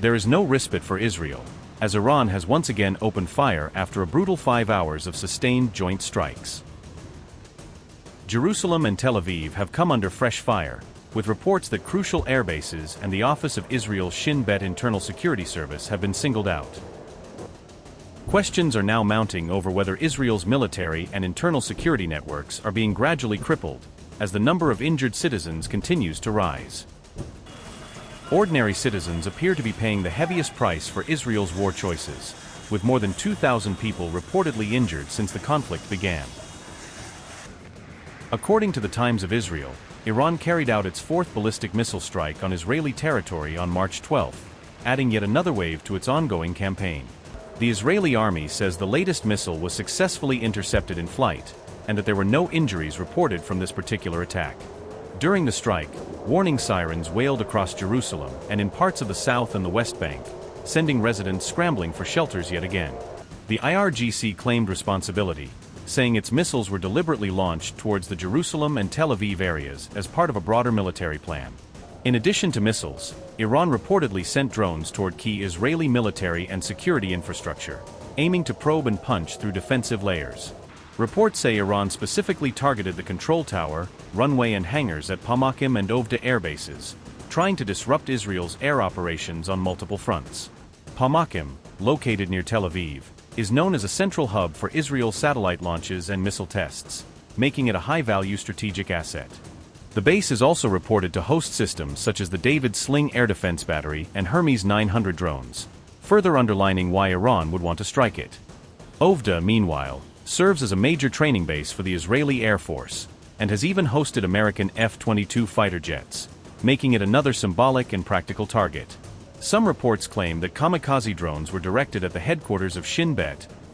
There is no respite for Israel, as Iran has once again opened fire after a brutal 5 hours of sustained joint strikes. Jerusalem and Tel Aviv have come under fresh fire, with reports that crucial airbases and the office of Israel's Shin internal security service have been singled out. Questions are now mounting over whether Israel's military and internal security networks are being gradually crippled, as the number of injured citizens continues to rise. Ordinary citizens appear to be paying the heaviest price for Israel's war choices, with more than 2,000 people reportedly injured since the conflict began. According to the Times of Israel, Iran carried out its fourth ballistic missile strike on Israeli territory on March 12, adding yet another wave to its ongoing campaign. The Israeli army says the latest missile was successfully intercepted in flight, and that there were no injuries reported from this particular attack. During the strike, warning sirens wailed across Jerusalem and in parts of the south and the West Bank, sending residents scrambling for shelters yet again. The IRGC claimed responsibility, saying its missiles were deliberately launched towards the Jerusalem and Tel Aviv areas as part of a broader military plan. In addition to missiles, Iran reportedly sent drones toward key Israeli military and security infrastructure, aiming to probe and punch through defensive layers. Reports say Iran specifically targeted the control tower, runway and hangars at Hamakim and Ovda air bases, trying to disrupt Israel's air operations on multiple fronts. Hamakim, located near Tel Aviv, is known as a central hub for Israel's satellite launches and missile tests, making it a high-value strategic asset. The base is also reported to host systems such as the David Sling air defense battery and Hermes 900 drones, further underlining why Iran would want to strike it. Ovda, meanwhile, serves as a major training base for the Israeli Air Force, and has even hosted American F-22 fighter jets, making it another symbolic and practical target. Some reports claim that kamikaze drones were directed at the headquarters of Shin,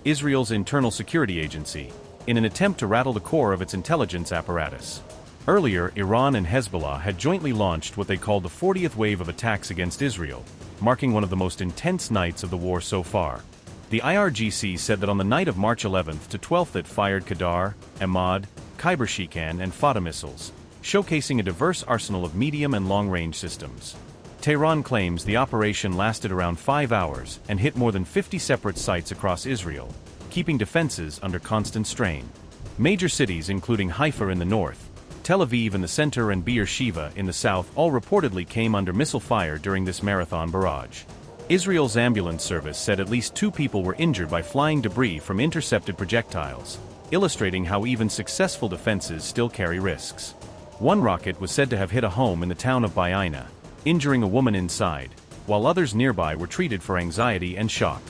Israel's internal security agency, in an attempt to rattle the core of its intelligence apparatus. Earlier, Iran and Hezbollah had jointly launched what they called the 40th wave of attacks against Israel, marking one of the most intense nights of the war so far. The IRGC said that on the night of March 11th to 12th it fired Qadar, Ahmad, Khyber Shikan and Fata missiles, showcasing a diverse arsenal of medium and long-range systems. Tehran claims the operation lasted around 5 hours and hit more than 50 separate sites across Israel, keeping defenses under constant strain. Major cities including Haifa in the north, Tel Aviv in the center and Beersheba in the south all reportedly came under missile fire during this marathon barrage. Israel's ambulance service said at least 2 people were injured by flying debris from intercepted projectiles, illustrating how even successful defenses still carry risks. One rocket was said to have hit a home in the town of Baina, injuring a woman inside, while others nearby were treated for anxiety and shock.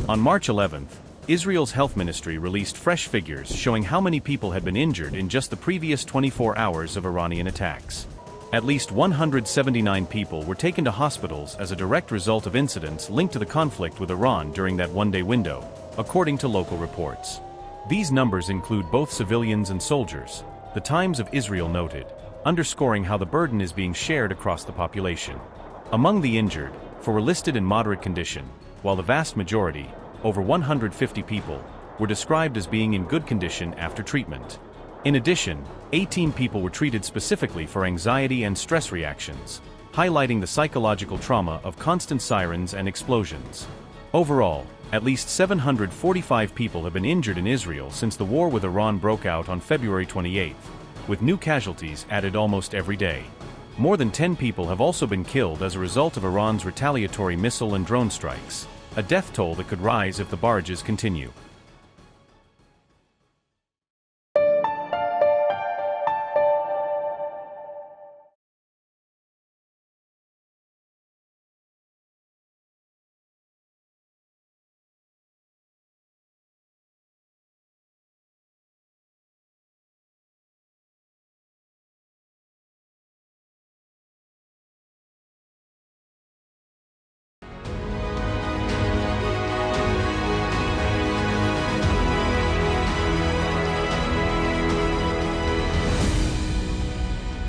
On March 11th, Israel's health ministry released fresh figures showing how many people had been injured in just the previous 24 hours of Iranian attacks. At least 179 people were taken to hospitals as a direct result of incidents linked to the conflict with Iran during that one-day window, according to local reports. These numbers include both civilians and soldiers, the Times of Israel noted, underscoring how the burden is being shared across the population. Among the injured, 4 were listed in moderate condition, while the vast majority, over 150 people, were described as being in good condition after treatment. In addition, 18 people were treated specifically for anxiety and stress reactions, highlighting the psychological trauma of constant sirens and explosions. Overall, at least 745 people have been injured in Israel since the war with Iran broke out on February 28, with new casualties added almost every day. More than 10 people have also been killed as a result of Iran's retaliatory missile and drone strikes, a death toll that could rise if the barrages continue.